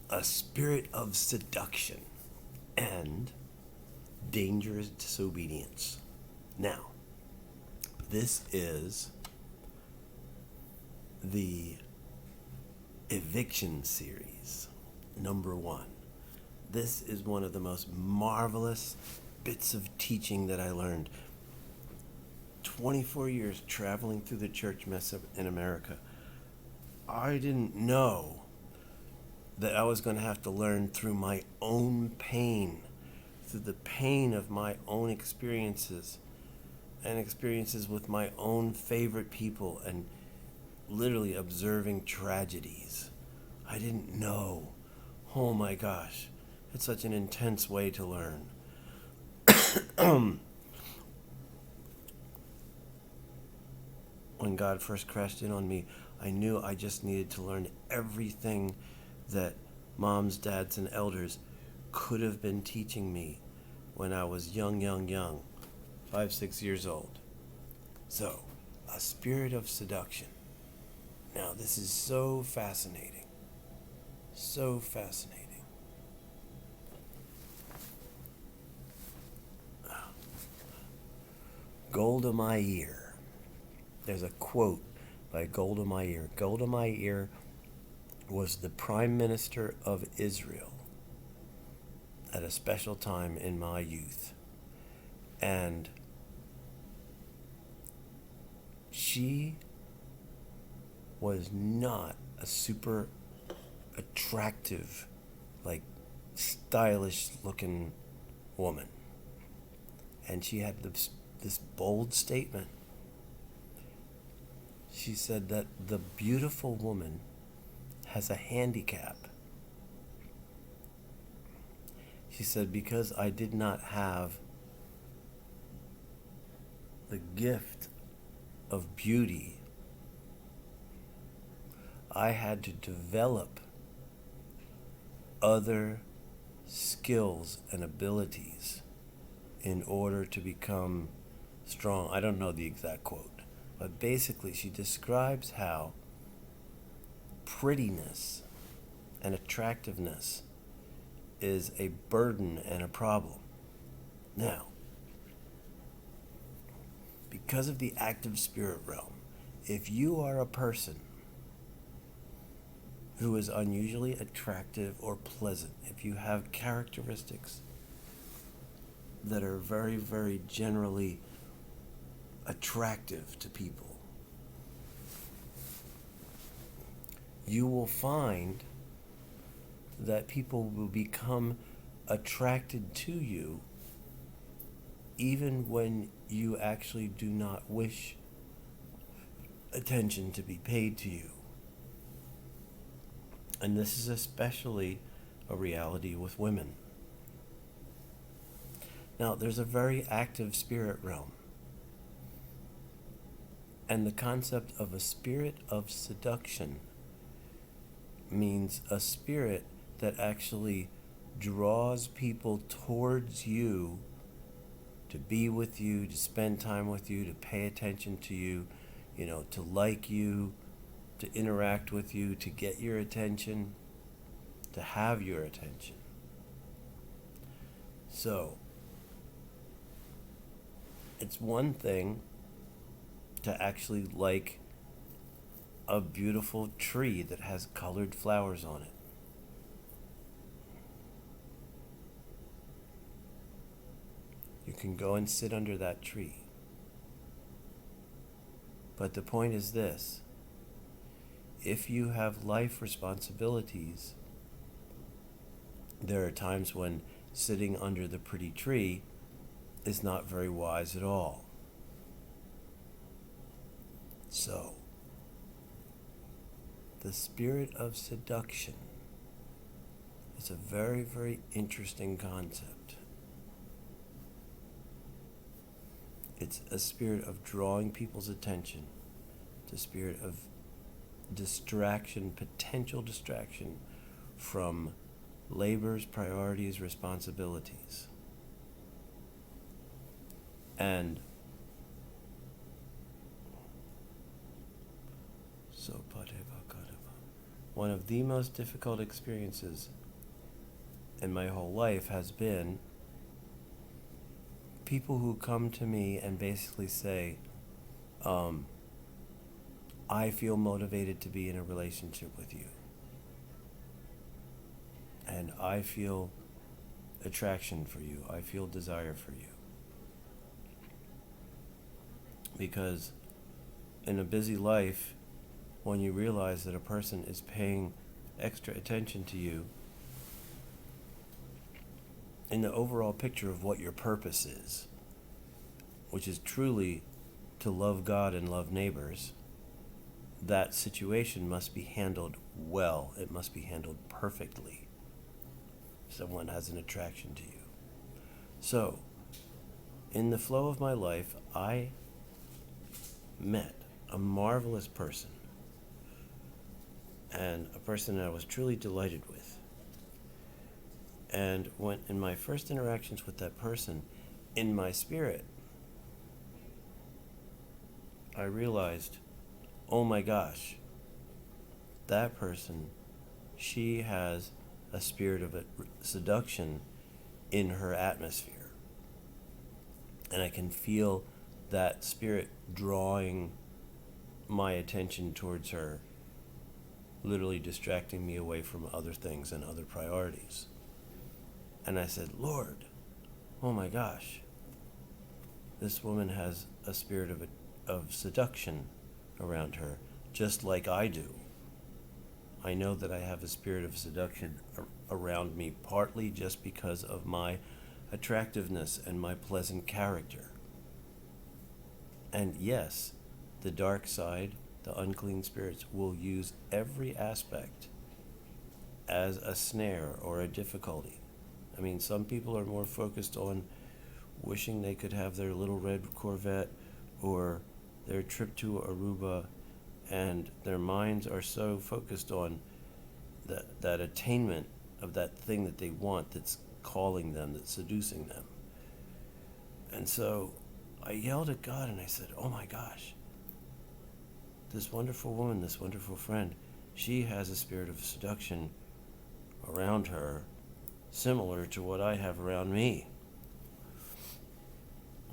a spirit of seduction and dangerous disobedience. Now, this is the eviction series, number 1. This is one of the most marvelous bits of teaching that I learned. 24 years traveling through the church mess in America. I didn't know that I was going to have to learn through my own pain, through the pain of my own experiences and experiences with my own favorite people and literally observing tragedies. I didn't know. Oh my gosh. It's such an intense way to learn. When God first crashed in on me, I knew I just needed to learn everything that moms, dads, and elders could have been teaching me when I was young, 5, 6 years old. So, a spirit of seduction. Now, this is so fascinating. So fascinating. Golda Meir. There's a quote by Golda Meir. Golda Meir was the Prime Minister of Israel at a special time in my youth. And she was not a super attractive, like stylish looking woman. And she had this bold statement. She said that the beautiful woman has a handicap. She said, because I did not have the gift of beauty, I had to develop other skills and abilities in order to become strong. I don't know the exact quote, but basically she describes how prettiness and attractiveness is a burden and a problem. Now, because of the active spirit realm, if you are a person who is unusually attractive or pleasant, if you have characteristics that are very, very generally attractive to people, you will find that people will become attracted to you even when you actually do not wish attention to be paid to you. And this is especially a reality with women. Now, there's a very active spirit realm. And the concept of a spirit of seduction means a spirit that actually draws people towards you to be with you, to spend time with you, to pay attention to you, to like you, to interact with you, to get your attention, to have your attention. So, it's one thing to actually like a beautiful tree that has colored flowers on it. You can go and sit under that tree. But the point is this: if you have life responsibilities, there are times when sitting under the pretty tree is not very wise at all. So, the spirit of seduction is a very, very interesting concept. It's a spirit of drawing people's attention, the spirit of distraction, potential distraction from labors, priorities, responsibilities. And so one of the most difficult experiences in my whole life has been people who come to me and basically say, I feel motivated to be in a relationship with you. And I feel attraction for you. I feel desire for you. Because in a busy life, when you realize that a person is paying extra attention to you, in the overall picture of what your purpose is, which is truly to love God and love neighbors, that situation must be handled well. It must be handled perfectly. Someone has an attraction to you. So, in the flow of my life, I met a marvelous person, and a person that I was truly delighted with. And when in my first interactions with that person, in my spirit, I realized, oh my gosh, that person, she has a spirit of seduction in her atmosphere. And I can feel that spirit drawing my attention towards her, literally distracting me away from other things and other priorities. And I said, Lord, oh my gosh, this woman has a spirit of seduction around her, just like I do. I know that I have a spirit of seduction around me, partly just because of my attractiveness and my pleasant character. And yes, the dark side, the unclean spirits, will use every aspect as a snare or a difficulty. I mean, some people are more focused on wishing they could have their little red Corvette or their trip to Aruba, and their minds are so focused on that attainment of that thing that they want, that's calling them, that's seducing them. And so I yelled at God and I said, oh my gosh, this wonderful woman, this wonderful friend, she has a spirit of seduction around her, similar to what I have around me.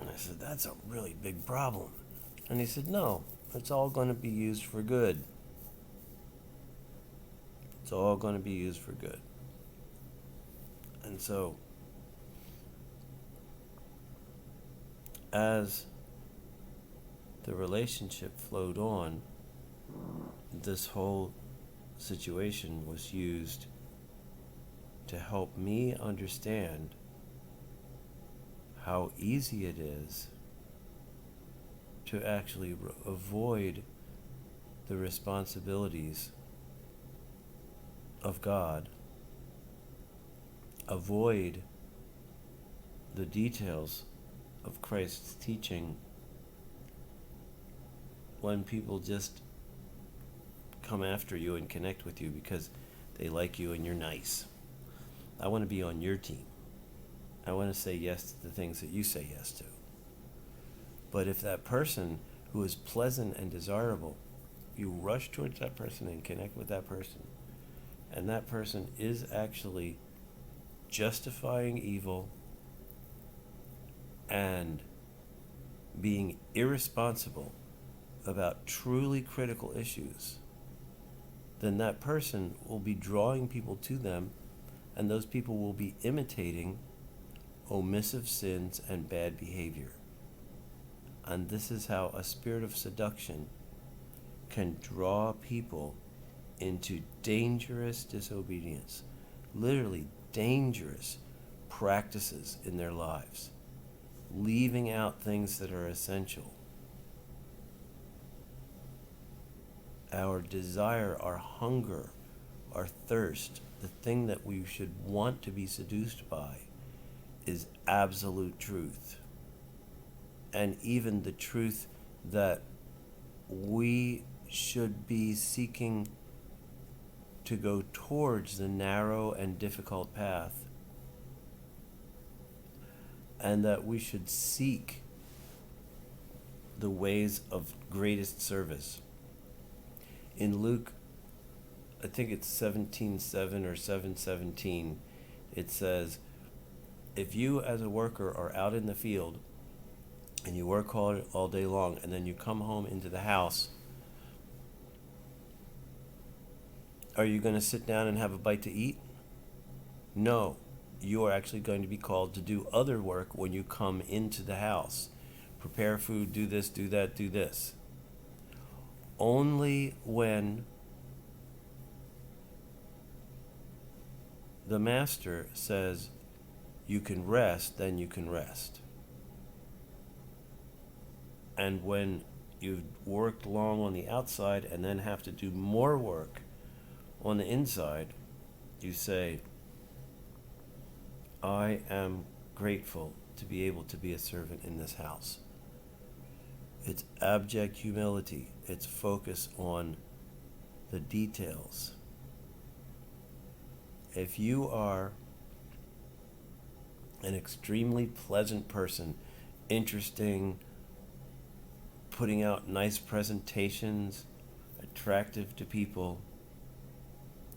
And I said, that's a really big problem. And he said, no, it's all going to be used for good. It's all going to be used for good. And so, as the relationship flowed on, this whole situation was used to help me understand how easy it is to actually avoid the responsibilities of God, avoid the details of Christ's teaching when people just come after you and connect with you because they like you and you're nice. I want to be on your team. I want to say yes to the things that you say yes to. But if that person who is pleasant and desirable, you rush towards that person and connect with that person, and that person is actually justifying evil and being irresponsible about truly critical issues, then that person will be drawing people to them, and those people will be imitating omissive sins and bad behavior. And this is how a spirit of seduction can draw people into dangerous disobedience, literally dangerous practices in their lives, leaving out things that are essential. Our desire, our hunger, our thirst, the thing that we should want to be seduced by, is absolute truth. And even the truth that we should be seeking to go towards the narrow and difficult path, and that we should seek the ways of greatest service. In Luke I think it's 17:7 or 7:17. It says, if you as a worker are out in the field and you work all day long and then you come home into the house, are you going to sit down and have a bite to eat? No. You are actually going to be called to do other work when you come into the house. Prepare food, do this, do that, do this. Only when the master says you can rest, then you can rest. And when you've worked long on the outside and then have to do more work on the inside, you say, I am grateful to be able to be a servant in this house. It's abject humility. It's focus on the details. If you are an extremely pleasant person, interesting, putting out nice presentations, attractive to people,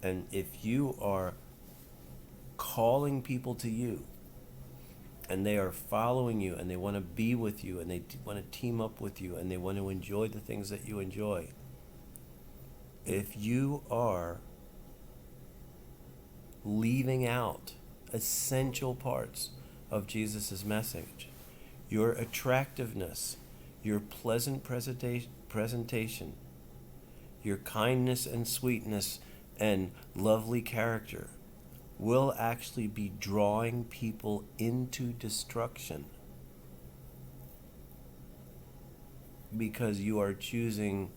and if you are calling people to you and they are following you and they want to be with you and they want to team up with you and they want to enjoy the things that you enjoy, if you are leaving out essential parts of Jesus' message, your attractiveness, your pleasant presentation, your kindness and sweetness and lovely character will actually be drawing people into destruction because you are choosing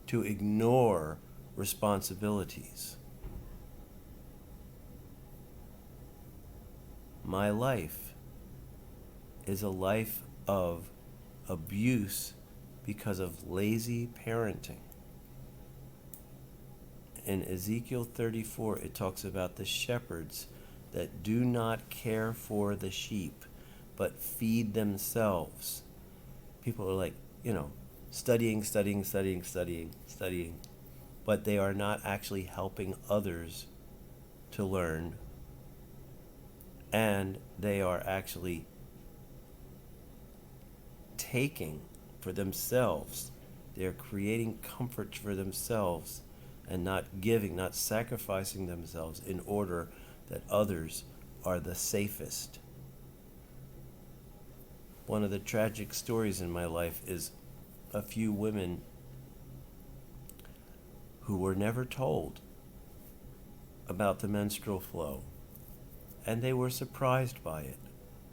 to ignore responsibilities. My life is a life of abuse because of lazy parenting. In Ezekiel 34, it talks about the shepherds that do not care for the sheep, but feed themselves. People are like, studying, but they are not actually helping others to learn, and they are actually taking for themselves. They are creating comfort for themselves and not giving, not sacrificing themselves in order that others are the safest. One of the tragic stories in my life is a few women who were never told about the menstrual flow, and they were surprised by it.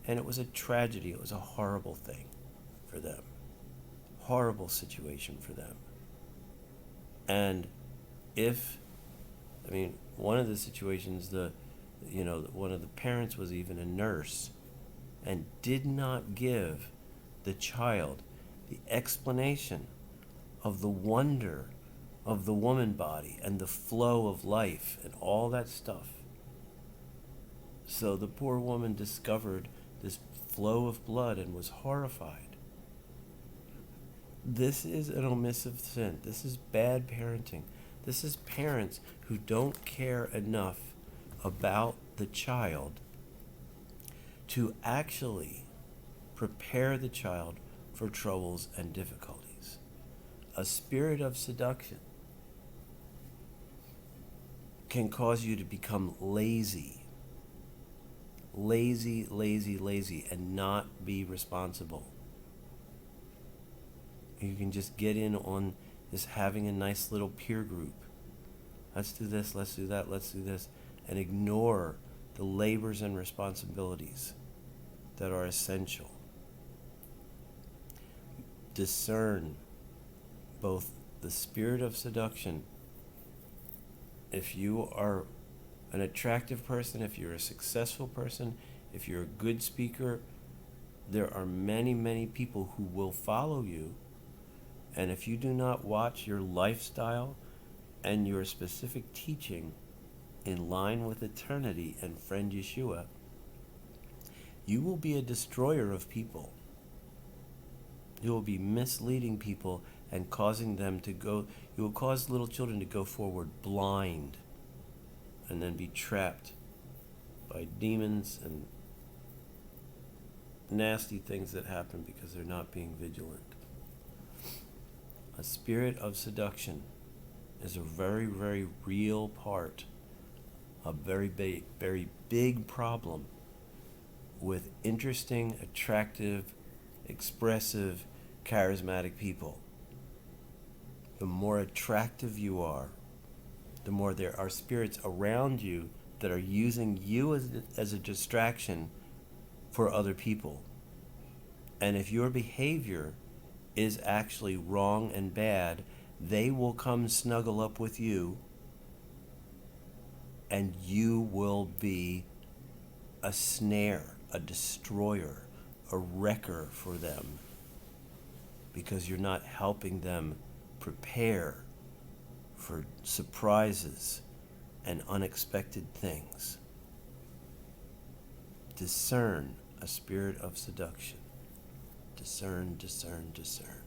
And it was a tragedy. It was a horrible thing for them. Horrible situation for them. And one of the situations, one of the parents was even a nurse and did not give the child the explanation of the wonder of the woman body and the flow of life and all that stuff. So the poor woman discovered this flow of blood and was horrified. This is an omissive sin. This is bad parenting. This is parents who don't care enough about the child to actually prepare the child for troubles and difficulties. A spirit of seduction can cause you to become lazy, and not be responsible. You can just get in on this having a nice little peer group. Let's do this, let's do that, let's do this, and ignore the labors and responsibilities that are essential. Discern both the spirit of seduction. If you are an attractive person, if you're a successful person, if you're a good speaker, there are many people who will follow you. And if you do not watch your lifestyle and your specific teaching in line with eternity and friend Yeshua, you will be a destroyer of people. You will be misleading people and causing them to go, you will cause little children to go forward blind and then be trapped by demons and nasty things that happen because they're not being vigilant. A spirit of seduction is a very, very real part, a very big problem with interesting, attractive, expressive, charismatic people. The more attractive you are, the more there are spirits around you that are using you as a distraction for other people. And if your behavior is actually wrong and bad, they will come snuggle up with you, and you will be a snare, a destroyer, a wrecker for them, because you're not helping them prepare for surprises and unexpected things. Discern a spirit of seduction. Discern, discern, discern.